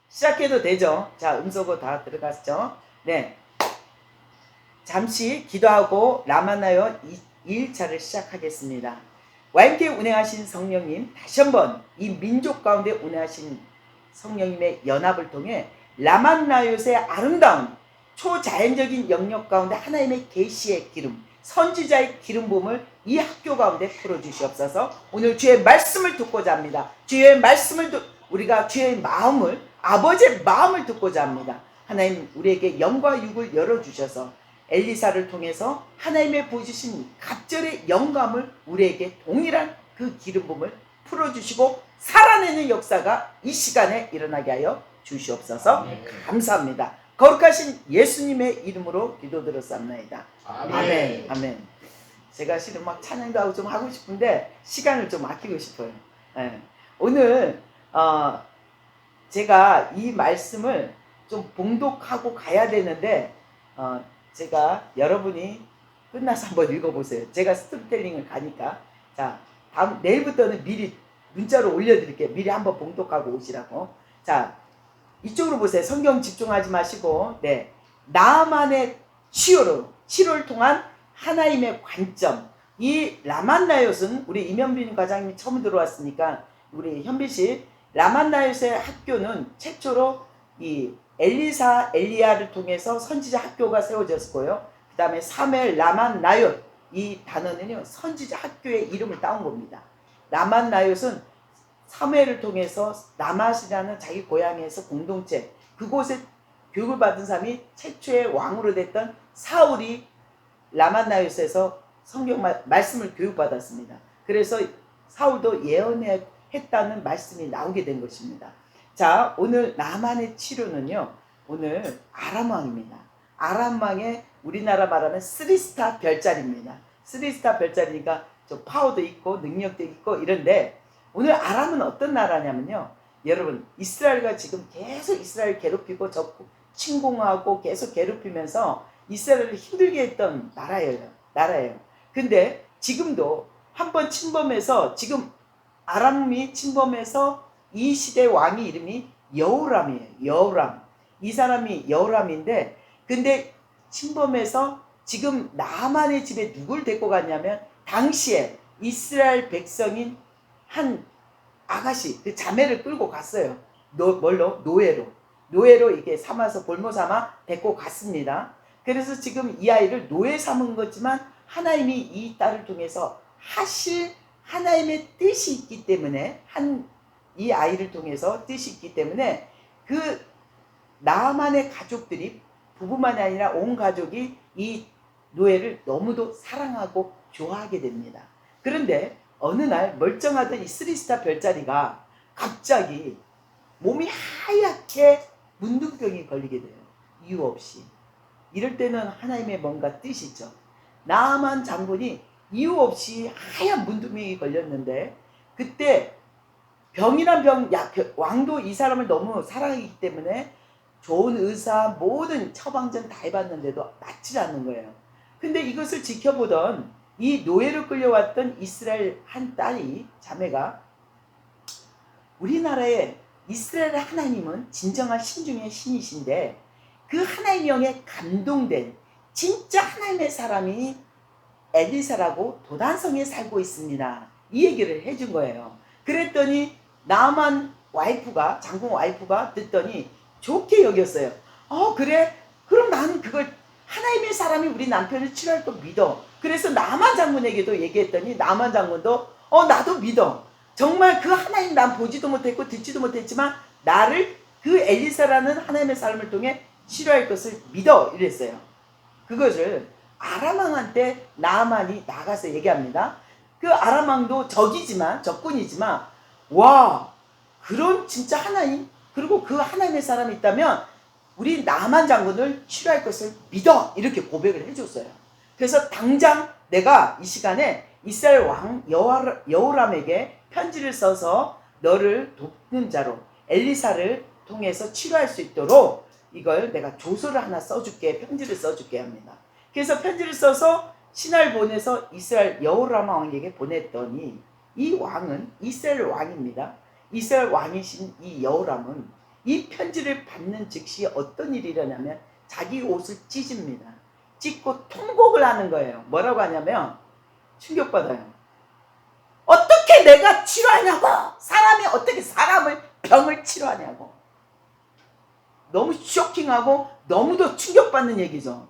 시작해도 되죠? 자, 음소거 다 들어갔죠? 네. 잠시 기도하고 라마나요 2일차를 시작하겠습니다. YMK 운행하신 성령님, 다시 한번 이 민족 가운데 운행하신 성령님의 연합을 통해 라만나요의 아름다운 초자연적인 영역 가운데 하나님의 계시의 기름, 선지자의 기름 부음을 이 학교 가운데 풀어주시옵소서. 오늘 주의 말씀을 듣고자 합니다. 주의 말씀을 우리가 주의 마음을, 아버지의 마음을 듣고자 합니다. 하나님, 우리에게 영과 육을 열어주셔서 엘리사를 통해서 하나님의 보여주신 갑절의 영감을 우리에게 동일한 그 기름 부음을 풀어주시고 살아내는 역사가 이 시간에 일어나게 하여 주시옵소서. 감사합니다. 거룩하신 예수님의 이름으로 기도드렸사옵나이다. 아멘. 아멘. 제가 실은 막 찬양도 하고 좀 하고 싶은데 시간을 좀 아끼고 싶어요. 네. 오늘 제가 이 말씀을 좀 봉독하고 가야 되는데 제가 여러분이 끝나서 한번 읽어보세요. 제가 스토리텔링을 가니까 자, 다음 내일부터는 미리 문자로 올려드릴게요. 미리 한번 봉독하고 오시라고. 자, 이쪽으로 보세요. 성경 집중하지 마시고, 네, 나만의 치료를 통한 하나님의 관점. 이 라만나요스는 우리 이면빈 과장님이 처음 들어왔으니까 우리 현빈씨, 라만나요스의 학교는 최초로 이 엘리야를 통해서 선지자 학교가 세워졌고요. 그 다음에 사무엘 라만나요, 이 단어는요 선지자 학교의 이름을 따온 겁니다. 라만나요스는 사무엘을 통해서 라맛이라는 자기 고향에서 공동체, 그곳에 교육을 받은 사람이 최초의 왕으로 됐던 사울이 라만나요스에서 성경 말씀을 교육받았습니다. 그래서 사울도 예언했다는 말씀이 나오게 된 것입니다. 자, 오늘 나만의 치료는요, 오늘 아람왕입니다. 아람왕의 우리나라 말하면 3스타 별자리입니다. 3스타 별자리니까 좀 파워도 있고 능력도 있고 이런데, 오늘 아람은 어떤 나라냐면요, 여러분, 이스라엘과 지금 계속 이스라엘 괴롭히고 침공하고 계속 괴롭히면서 이스라엘을 힘들게 했던 나라예요. 근데 지금도 한번 침범해서, 지금 아람이 침범해서 이 시대 왕의 이름이 여호람이에요. 여호람. 이 사람이 여호람인데, 근데 침범해서 지금 나만의 집에 누굴 데리고 갔냐면, 당시에 이스라엘 백성인 한 아가씨, 그 자매를 끌고 갔어요. 노예로 이렇게 삼아서 볼모 삼아 데리고 갔습니다. 그래서 지금 이 아이를 노예 삼은 거지만 하나님이 이 딸을 통해서 하실 하나님의 뜻이 있기 때문에, 이 아이를 통해서 뜻이 있기 때문에 그 나만의 가족들이, 부부만이 아니라 온 가족이 이 노예를 너무도 사랑하고 좋아하게 됩니다. 그런데 어느 날 멀쩡하던 이 3스타 별자리가 갑자기 몸이 하얗게 문둥병이 걸리게 돼요. 이유 없이. 이럴 때는 하나님의 뭔가 뜻이죠. 나만 장군이 이유 없이 하얀 문둥병이 걸렸는데, 그때 왕도 이 사람을 너무 사랑하기 때문에 좋은 의사, 모든 처방전 다 해봤는데도 낫지 않는 거예요. 근데 이것을 지켜보던 이 노예로 끌려왔던 이스라엘 한 딸이, 자매가, 우리나라의 이스라엘의 하나님은 진정한 신중의 신이신데 그 하나님의 영에 감동된 진짜 하나님의 사람이 엘리사라고 도단성에 살고 있습니다. 이 얘기를 해준 거예요. 그랬더니 나만 와이프가, 장군 와이프가 듣더니 좋게 여겼어요. 그래? 그럼 나는 그걸, 하나님의 사람이 우리 남편을 치료할 거 믿어. 그래서 나만 장군에게도 얘기했더니 나만 장군도 나도 믿어. 정말 그 하나님 난 보지도 못했고 듣지도 못했지만 나를 그 엘리사라는 하나님의 사람을 통해 치료할 것을 믿어. 이랬어요. 그것을 아람왕한테 나만이 나가서 얘기합니다. 그 아람왕도 적군이지만 와, 그런 진짜 하나님, 그리고 그 하나님의 사람이 있다면 우리 나만 장군을 치료할 것을 믿어. 이렇게 고백을 해줬어요. 그래서 당장 내가 이 시간에 이스라엘 왕 여호람에게 편지를 써서 너를 돕는 자로 엘리사를 통해서 치료할 수 있도록 이걸 내가 조서를 하나 써줄게, 편지를 써줄게 합니다. 그래서 편지를 써서 신하를 보내서 이스라엘 여호람 왕에게 보냈더니, 이 왕은 이스라엘 왕입니다. 이스라엘 왕이신 이 여호람은 이 편지를 받는 즉시 어떤 일이 일어나면 자기 옷을 찢습니다. 찢고 통곡을 하는 거예요. 뭐라고 하냐면 충격받아요. 어떻게 내가 치료하냐고! 사람이 어떻게 사람을 병을 치료하냐고! 너무 쇼킹하고 너무도 충격받는 얘기죠.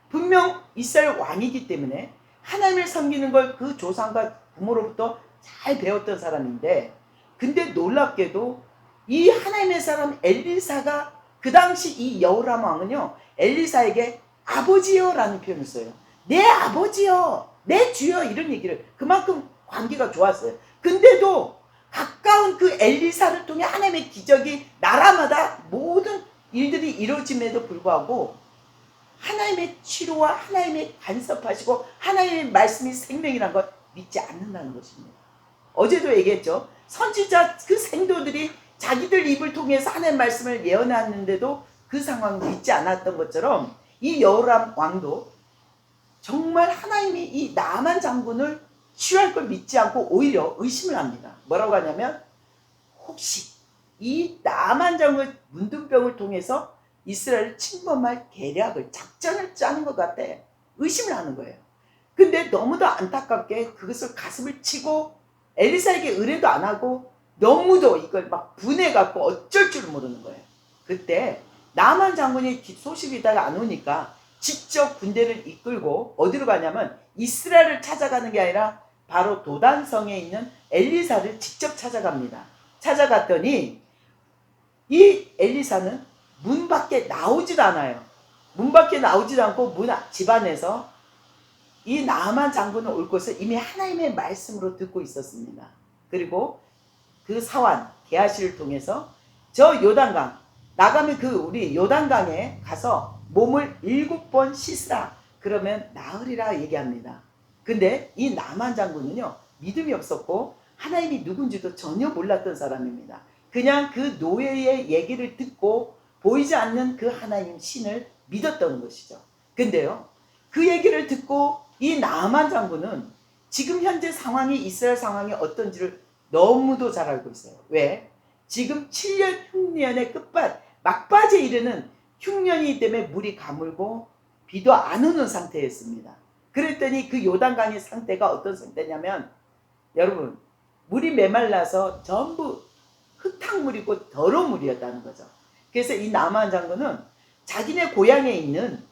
분명 이스라엘 왕이기 때문에 하나님을 섬기는 걸 그 조상과 부모로부터 잘 배웠던 사람인데, 근데 놀랍게도 이 하나님의 사람 엘리사가 그 당시 이 여호람 왕은요, 엘리사에게 아버지요 라는 표현을 써요. 내 아버지요, 내 주여, 이런 얘기를. 그만큼 관계가 좋았어요. 근데도 가까운 그 엘리사를 통해 하나님의 기적이 나라마다 모든 일들이 이루어짐에도 불구하고 하나님의 치료와 하나님의 간섭하시고 하나님의 말씀이 생명이라는 걸 믿지 않는다는 것입니다. 어제도 얘기했죠. 선지자 그 생도들이 자기들 입을 통해서 하나님의 말씀을 예언하는데도 그 상황을 믿지 않았던 것처럼 이 여호람 왕도 정말 하나님이 이 나만 장군을 치료할 걸 믿지 않고 오히려 의심을 합니다. 뭐라고 하냐면 혹시 이 나만 장군 문둥병을 통해서 이스라엘을 침범할 계략을, 작전을 짜는 것 같아. 의심을 하는 거예요. 근데 너무도 안타깝게 그것을 가슴을 치고 엘리사에게 의뢰도 안 하고 너무도 이걸 막 분해갖고 어쩔 줄 모르는 거예요. 그때 나만 장군이 소식이 안 오니까 직접 군대를 이끌고 어디로 가냐면 이스라엘을 찾아가는 게 아니라 바로 도단성에 있는 엘리사를 직접 찾아갑니다. 찾아갔더니 이 엘리사는 문 밖에 나오지도 않아요. 문 밖에 나오지도 않고 집 안에서 이 나만 장군은 올 것을 이미 하나님의 말씀으로 듣고 있었습니다. 그리고 그 사환 게하시를 통해서 저 요단강 나가면 우리 요단강에 가서 몸을 7번 씻으라, 그러면 나으리라 얘기합니다. 근데 이 나만 장군은요, 믿음이 없었고 하나님이 누군지도 전혀 몰랐던 사람입니다. 그냥 그 노예의 얘기를 듣고 보이지 않는 그 하나님 신을 믿었던 것이죠. 근데요, 그 얘기를 듣고 이 나만 장군은 지금 현재 상황이, 이스라엘 상황이 어떤지를 너무도 잘 알고 있어요. 왜? 지금 7년 흉년의 막바지에 이르는 흉년이기 때문에 물이 가물고 비도 안 오는 상태였습니다. 그랬더니 그 요단강의 상태가 어떤 상태냐면, 여러분, 물이 메말라서 전부 흙탕물이고 더러운 물이었다는 거죠. 그래서 이 나만 장군은 자기네 고향에 있는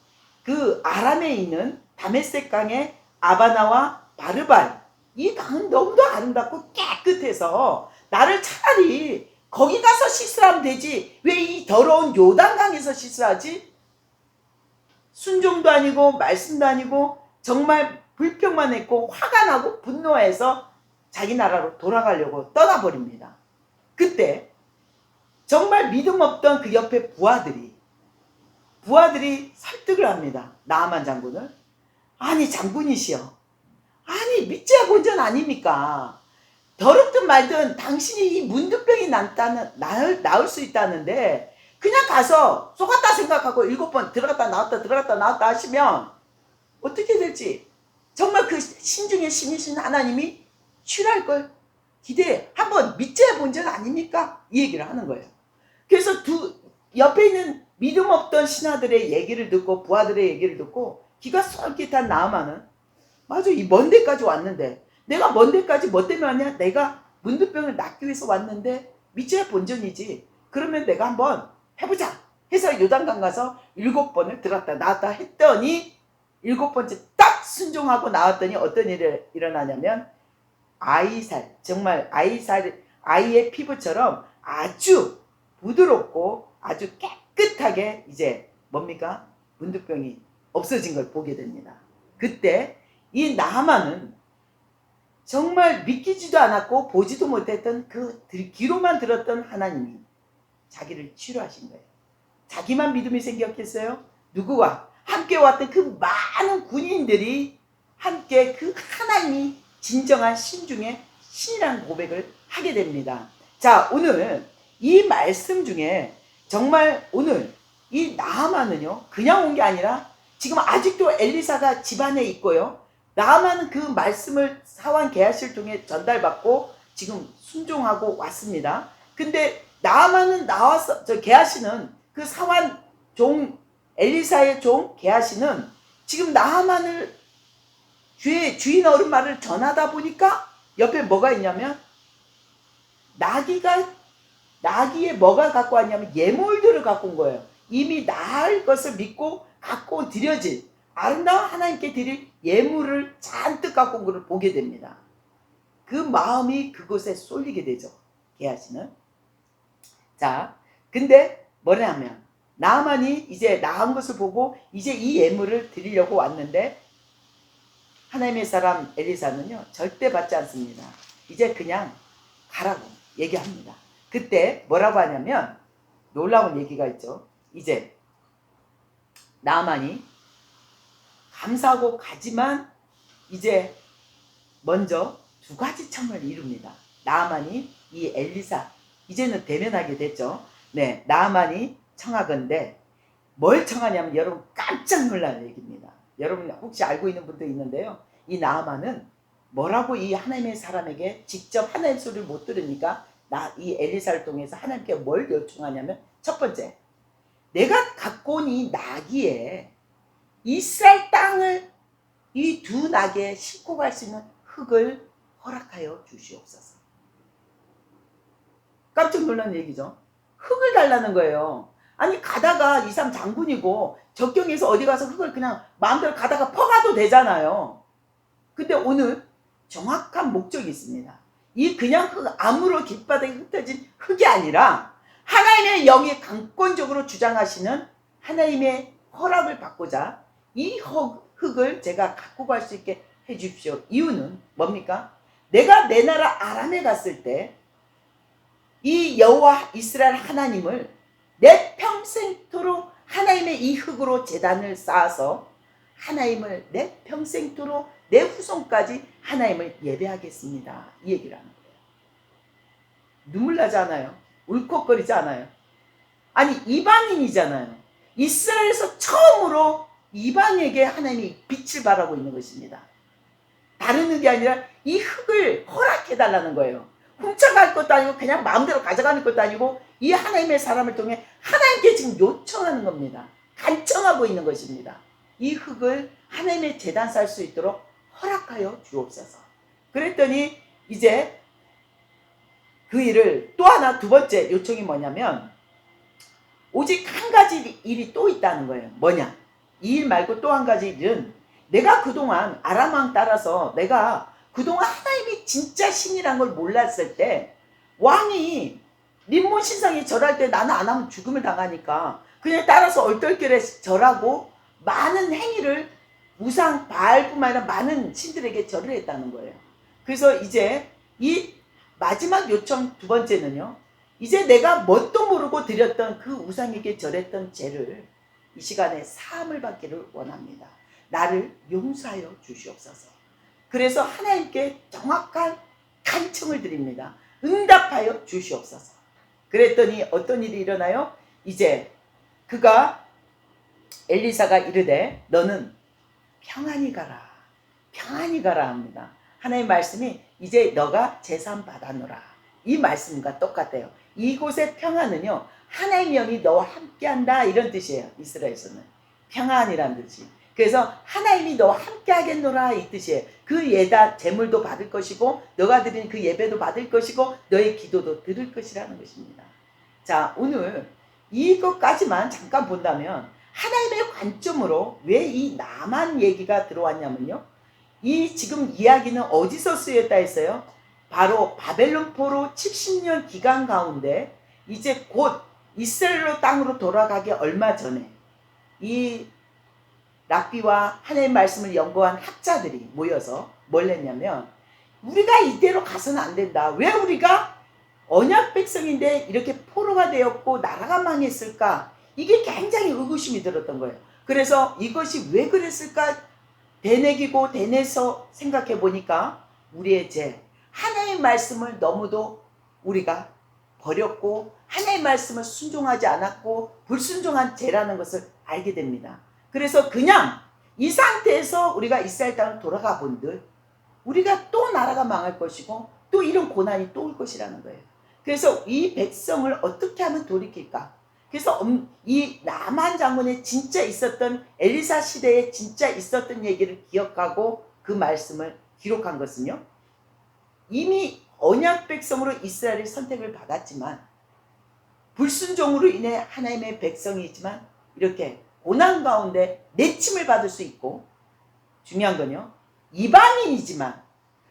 그 아람에 있는 다메섹 강의 아바나와 바르발, 이 강은 너무도 아름답고 깨끗해서 나를 차라리 거기 가서 씻으라면 되지, 왜 이 더러운 요단강에서 씻으라지? 순종도 아니고 말씀도 아니고 정말 불평만 했고 화가 나고 분노해서 자기 나라로 돌아가려고 떠나버립니다. 그때 정말 믿음 없던 그 옆에 부하들이 설득을 합니다. 나아만 장군을. 아니 장군이시여, 아니 믿지야 본전 아닙니까? 더럽든 말든 당신이 이 문둥병이 나을 수 있다는데 그냥 가서 속았다 생각하고 7번 들어갔다 나왔다 하시면 어떻게 될지, 정말 그 신중의 신이신 하나님이 치료할 걸 기대해. 한번 믿지야 본전 아닙니까? 이 얘기를 하는 거예요. 그래서 옆에 있는 믿음 없던 신하들의 얘기를 듣고 부하들의 얘기를 듣고 기가 솔깃한 나아만은, 맞아, 이 먼 데까지 왔는데 내가 먼 데까지 뭐 때문에 왔냐? 내가 문둥병을 낫기 위해서 왔는데 믿져야 본전이지. 그러면 내가 한번 해보자 해서 요단강 가서 7번을 들었다 나왔다 했더니 7번째 딱 순종하고 나왔더니 어떤 일이 일어나냐면 정말 아이의 피부처럼 아주 부드럽고 아주 깨끗하게 이제 뭡니까? 문둥병이 없어진 걸 보게 됩니다. 그때 이 나아만은 정말 믿기지도 않았고 보지도 못했던 그 귀로만 들었던 하나님이 자기를 치료하신 거예요. 자기만 믿음이 생겼겠어요? 누구와 함께 왔던 그 많은 군인들이 함께 그 하나님이 진정한 신 중에 신이라는 고백을 하게 됩니다. 자, 오늘 이 말씀 중에 정말 오늘 이 나아만은요, 그냥 온 게 아니라 지금 아직도 엘리사가 집안에 있고요, 나아만은 그 말씀을 사환 게하시를 통해 전달받고 지금 순종하고 왔습니다. 근데 나아만은 나와서 게하시는 그 사환 종 엘리사의 종 게하시는 지금 나아만을 주인 어른 말을 전하다 보니까 옆에 뭐가 있냐면 나귀에 뭐가 갖고 왔냐면 예물들을 갖고 온 거예요. 이미 나을 것을 믿고 갖고 드려질 아름다운 하나님께 드릴 예물을 잔뜩 갖고 온 것을 보게 됩니다. 그 마음이 그곳에 쏠리게 되죠. 게하시는. 자, 근데 뭐냐면 나아만이 이제 나은 것을 보고 이제 이 예물을 드리려고 왔는데 하나님의 사람 엘리사는요 절대 받지 않습니다. 이제 그냥 가라고 얘기합니다. 그때 뭐라고 하냐면 놀라운 얘기가 있죠. 이제 나아만이 감사하고 가지만 이제 먼저 두 가지 청을 이룹니다. 나아만이 이 엘리사 이제는 대면하게 됐죠. 네, 나아만이 청하건대 뭘 청하냐면 여러분 깜짝 놀랄 얘기입니다. 여러분 혹시 알고 있는 분도 있는데요. 이 나아만은 뭐라고 이 하나님의 사람에게 직접 하나님 소리를 못 들으니까 이 엘리사를 통해서 하나님께 뭘 요청하냐면 첫 번째, 내가 갖고 온 이 나귀에 이스라엘 땅을 이 두 나귀에 싣고 갈 수 있는 흙을 허락하여 주시옵소서. 깜짝 놀란 얘기죠. 흙을 달라는 거예요. 아니 가다가 이 사람 장군이고 적경에서 어디 가서 흙을 그냥 마음대로 가다가 퍼가도 되잖아요. 근데 오늘 정확한 목적이 있습니다. 이 그냥 흙, 암으로 길바닥에 흩어진 흙이 아니라 하나님의 영이 강권적으로 주장하시는 하나님의 허락을 받고자 이 흙을 제가 갖고 갈 수 있게 해 주십시오. 이유는 뭡니까? 내가 내 나라 아람에 갔을 때 이 여호와 이스라엘 하나님을 내 평생토록 하나님의 이 흙으로 제단을 쌓아서 하나님을 내 평생토록 내 후손까지 하나님을 예배하겠습니다. 이 얘기를 하는 거예요. 눈물 나지 않아요? 울컥거리지 않아요? 아니 이방인이잖아요. 이스라엘에서 처음으로 이방에게 하나님이 빛을 발하고 있는 것입니다. 다른 흙이 아니라 이 흙을 허락해달라는 거예요. 훔쳐갈 것도 아니고 그냥 마음대로 가져가는 것도 아니고 이 하나님의 사람을 통해 하나님께 지금 요청하는 겁니다. 간청하고 있는 것입니다. 이 흙을 하나님의 제단 쌓을 수 있도록 허락하여 주옵소서. 그랬더니 이제 그 일을 또 하나 두 번째 요청이 뭐냐면 오직 한 가지 일이 또 있다는 거예요. 뭐냐? 이 일 말고 또 한 가지 일은 내가 그동안 아람 왕 따라서 내가 그동안 하나님이 진짜 신이란 걸 몰랐을 때 왕이 림몬 신상에 절할 때 나는 안 하면 죽음을 당하니까 그냥 따라서 얼떨결에 절하고 많은 행위를 우상 바알뿐만 아니라 많은 신들에게 절을 했다는 거예요. 그래서 이제 이 마지막 요청 두 번째는요. 이제 내가 뭣도 모르고 드렸던 그 우상에게 절했던 죄를 이 시간에 사함을 받기를 원합니다. 나를 용서하여 주시옵소서. 그래서 하나님께 정확한 간청을 드립니다. 응답하여 주시옵소서. 그랬더니 어떤 일이 일어나요? 이제 그가 엘리사가 이르되 너는 평안히 가라. 평안히 가라 합니다. 하나님 말씀이 이제 너가 재산 받아노라. 이 말씀과 똑같아요. 이곳의 평안은요. 하나님의 영이 너와 함께한다 이런 뜻이에요. 이스라엘에서는. 평안이란 뜻이. 그래서 하나님이 너와 함께 하겠노라 이 뜻이에요. 그 예다 제물도 받을 것이고 너가 드린 그 예배도 받을 것이고 너의 기도도 들을 것이라는 것입니다. 자, 오늘 이것까지만 잠깐 본다면 하나님의 관점으로 왜 이 나만 얘기가 들어왔냐면요. 이 지금 이야기는 어디서 쓰였다 했어요? 바로 바벨론 포로 70년 기간 가운데 이제 곧 이스라엘 땅으로 돌아가기 얼마 전에 이 랍비와 하나님의 말씀을 연구한 학자들이 모여서 뭘 했냐면 우리가 이대로 가서는 안 된다. 왜 우리가 언약 백성인데 이렇게 포로가 되었고 나라가 망했을까? 이게 굉장히 의구심이 들었던 거예요. 그래서 이것이 왜 그랬을까? 되뇌기고 되뇌서 생각해 보니까 우리의 죄, 하나님의 말씀을 너무도 우리가 버렸고 하나님의 말씀을 순종하지 않았고 불순종한 죄라는 것을 알게 됩니다. 그래서 그냥 이 상태에서 우리가 이스라엘 땅을 돌아가 본들 우리가 또 나라가 망할 것이고 또 이런 고난이 또 올 것이라는 거예요. 그래서 이 백성을 어떻게 하면 돌이킬까? 그래서 이 나만 장군에 진짜 있었던 엘리사 시대에 진짜 있었던 얘기를 기억하고 그 말씀을 기록한 것은요. 이미 언약 백성으로 이스라엘이 선택을 받았지만 불순종으로 인해 하나님의 백성이지만 이렇게 고난 가운데 내침을 받을 수 있고, 중요한 건요, 이방인이지만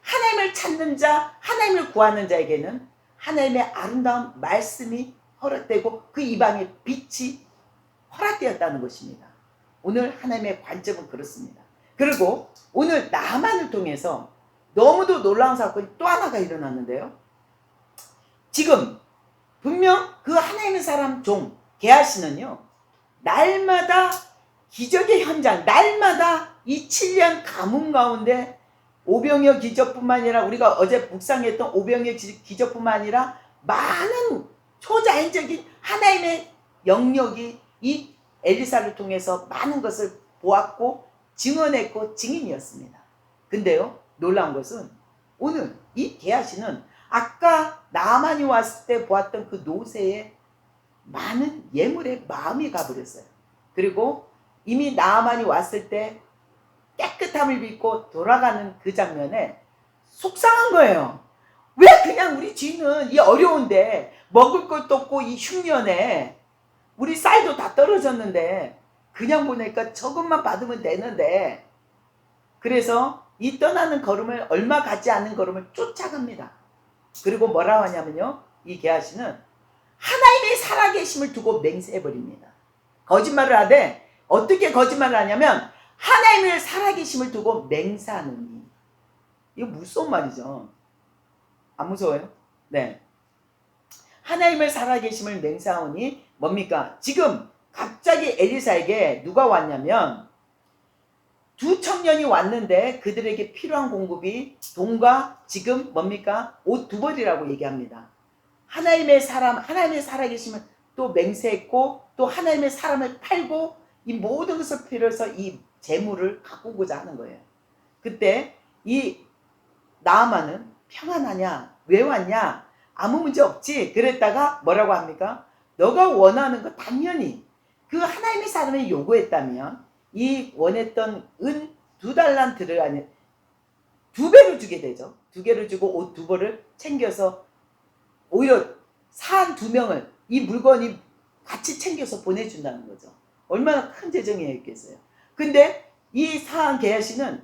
하나님을 찾는 자, 하나님을 구하는 자에게는 하나님의 아름다운 말씀이 허락되고 그 이방의 빛이 허락되었다는 것입니다. 오늘 하나님의 관점은 그렇습니다. 그리고 오늘 나만을 통해서 너무도 놀라운 사건이 또 하나가 일어났는데요. 지금 분명 그 하나님의 사람 종 게하시는요, 날마다 기적의 현장, 날마다 이 7년 가뭄 가운데 오병이어 기적뿐만 아니라 우리가 어제 묵상했던 오병이어 기적뿐만 아니라 많은 초자연적인 하나님의 영역이 이 엘리사를 통해서 많은 것을 보았고 증언했고 증인이었습니다. 근데요, 놀라운 것은 오늘 이 게하시는 아까 나만이 왔을 때 보았던 그 노새의 많은 예물에 마음이 가버렸어요. 그리고 이미 나만이 왔을 때 깨끗함을 입고 돌아가는 그 장면에 속상한 거예요. 왜 그냥 우리 주인은 이 어려운데 먹을 것도 없고 이 흉년에 우리 쌀도 다 떨어졌는데 그냥 보내니까 저것만 받으면 되는데, 그래서 이 떠나는 걸음을 얼마 가지 않은 걸음을 쫓아갑니다. 그리고 뭐라고 하냐면요, 이 게하시는 하나님의 살아계심을 두고 맹세해버립니다. 거짓말을 하되 어떻게 거짓말을 하냐면 하나님의 살아계심을 두고 맹세하느니. 이거 무서운 말이죠. 안 무서워요? 네. 하나님을 살아계심을 맹세하오니 뭡니까? 지금 갑자기 엘리사에게 누가 왔냐면 두 청년이 왔는데 그들에게 필요한 공급이 돈과 지금 뭡니까? 옷 두 벌이라고 얘기합니다. 하나님의 사람, 하나님의 살아계심을 또 맹세했고 또 하나님의 사람을 팔고 이 모든 것을 필요해서 이 재물을 갖고 오고자 하는 거예요. 그때 이 나아만은 평안하냐? 왜 왔냐? 아무 문제 없지? 그랬다가 뭐라고 합니까? 너가 원하는 거 당연히 그 하나님의 사람이 요구했다면 이 원했던 은 2달란트를 아니 2배로 주게 되죠. 2개를 주고 옷 2벌을 챙겨서 오히려 사한 2명을 이 물건이 같이 챙겨서 보내준다는 거죠. 얼마나 큰 재정이었겠어요. 근데 이 사한 게하시는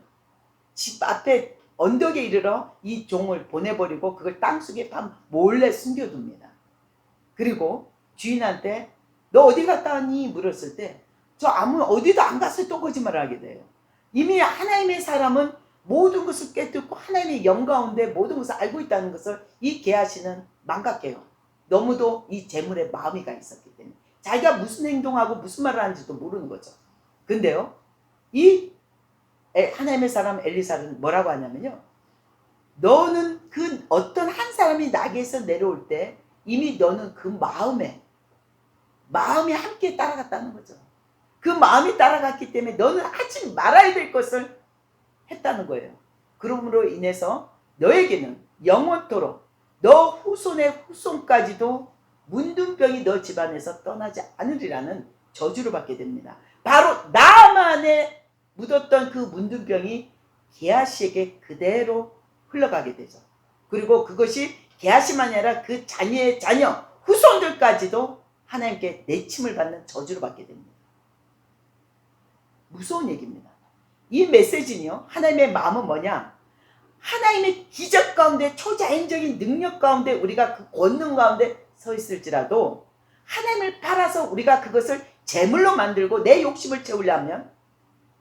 집 앞에 언덕에 이르러 이 종을 보내버리고 그걸 땅속에 몰래 숨겨둡니다. 그리고 주인한테 너 어디 갔다 왔니? 물었을 때 저 어디도 안 갔어요. 또 거짓말을 하게 돼요. 이미 하나님의 사람은 모든 것을 깨닫고 하나님의 영 가운데 모든 것을 알고 있다는 것을 이 게하시는 망각해요. 너무도 이 재물에 마음이 가 있었기 때문에 자기가 무슨 행동하고 무슨 말을 하는지도 모르는 거죠. 근데요, 이 하나님의 사람 엘리사는 뭐라고 하냐면요, 너는 그 어떤 한 사람이 나에게서 내려올 때 이미 너는 그 마음이 함께 따라갔다는 거죠. 그 마음이 따라갔기 때문에 너는 하지 말아야 될 것을 했다는 거예요. 그러므로 인해서 너에게는 영원토록 너 후손의 후손까지도 문둥병이 너 집안에서 떠나지 않으리라는 저주를 받게 됩니다. 바로 나만에 묻었던 그 문둥병이 게하시에게 그대로 흘러가게 되죠. 그리고 그것이 게하시만이 아니라 그 자녀의 자녀 후손들까지도 하나님께 내침을 받는 저주를 받게 됩니다. 무서운 얘기입니다. 이 메시지는요, 하나님의 마음은 뭐냐? 하나님의 기적 가운데 초자연적인 능력 가운데 우리가 그 권능 가운데 서 있을지라도 하나님을 팔아서 우리가 그것을 재물로 만들고 내 욕심을 채우려면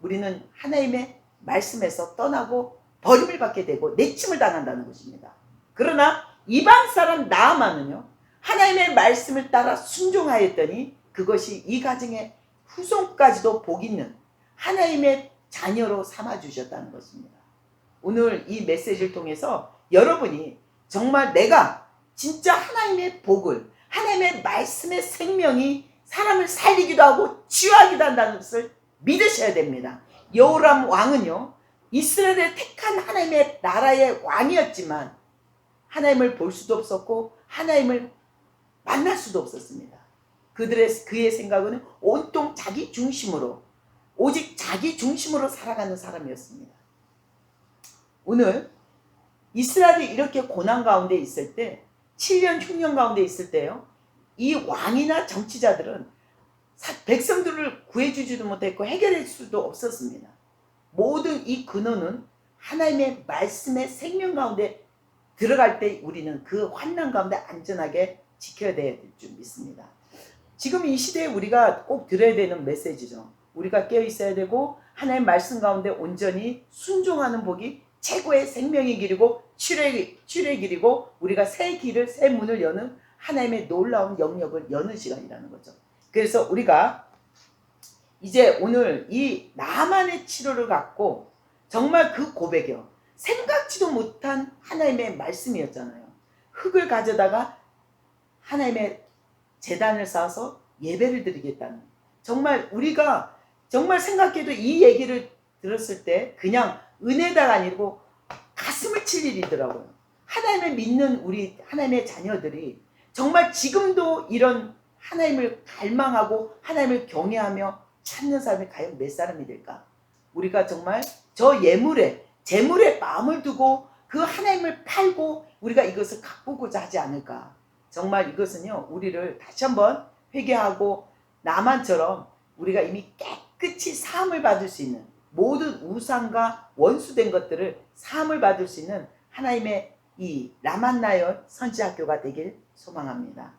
우리는 하나님의 말씀에서 떠나고 버림을 받게 되고 내침을 당한다는 것입니다. 그러나 이방 사람 나아만은요, 하나님의 말씀을 따라 순종하였더니 그것이 이 가정의 후손까지도 복 있는 하나님의 자녀로 삼아주셨다는 것입니다. 오늘 이 메시지를 통해서 여러분이 정말 내가 진짜 하나님의 복을, 하나님의 말씀의 생명이 사람을 살리기도 하고 치유하기도 한다는 것을 믿으셔야 됩니다. 여호람 왕은요, 이스라엘의 택한 하나님의 나라의 왕이었지만 하나님을 볼 수도 없었고 하나님을 만날 수도 없었습니다. 그의 생각은 온통 자기 중심으로, 오직 자기 중심으로 살아가는 사람이었습니다. 오늘 이스라엘이 이렇게 고난 가운데 있을 때, 7년 흉년 가운데 있을 때요, 이 왕이나 정치자들은 백성들을 구해주지도 못했고 해결할 수도 없었습니다. 모든 이 근원은 하나님의 말씀의 생명 가운데 들어갈 때 우리는 그 환난 가운데 안전하게 지켜야 될 줄 믿습니다. 지금 이 시대에 우리가 꼭 들어야 되는 메시지죠. 우리가 깨어 있어야 되고 하나님의 말씀 가운데 온전히 순종하는 복이 최고의 생명의 길이고 출애의 길이고, 우리가 새 길을, 새 문을 여는 하나님의 놀라운 영역을 여는 시간이라는 거죠. 그래서 우리가 이제 오늘 이 나만의 치료를 갖고 정말 그 고백이요, 생각지도 못한 하나님의 말씀이었잖아요. 흙을 가져다가 하나님의 제단을 쌓아서 예배를 드리겠다는, 정말 우리가 정말 생각해도 이 얘기를 들었을 때 그냥 은혜다가 아니고 가슴을 칠 일이더라고요. 하나님을 믿는 우리 하나님의 자녀들이 정말 지금도 이런 하나님을 갈망하고 하나님을 경외하며 찾는 사람이 과연 몇 사람이 될까? 우리가 정말 저 재물에 마음을 두고 그 하나님을 팔고 우리가 이것을 가꾸고자 하지 않을까? 정말 이것은요, 우리를 다시 한번 회개하고 나만처럼 우리가 이미 깨끗이 사함을 받을 수 있는, 모든 우상과 원수된 것들을 사함을 받을 수 있는 하나님의 이 라만나연 선지학교가 되길 소망합니다.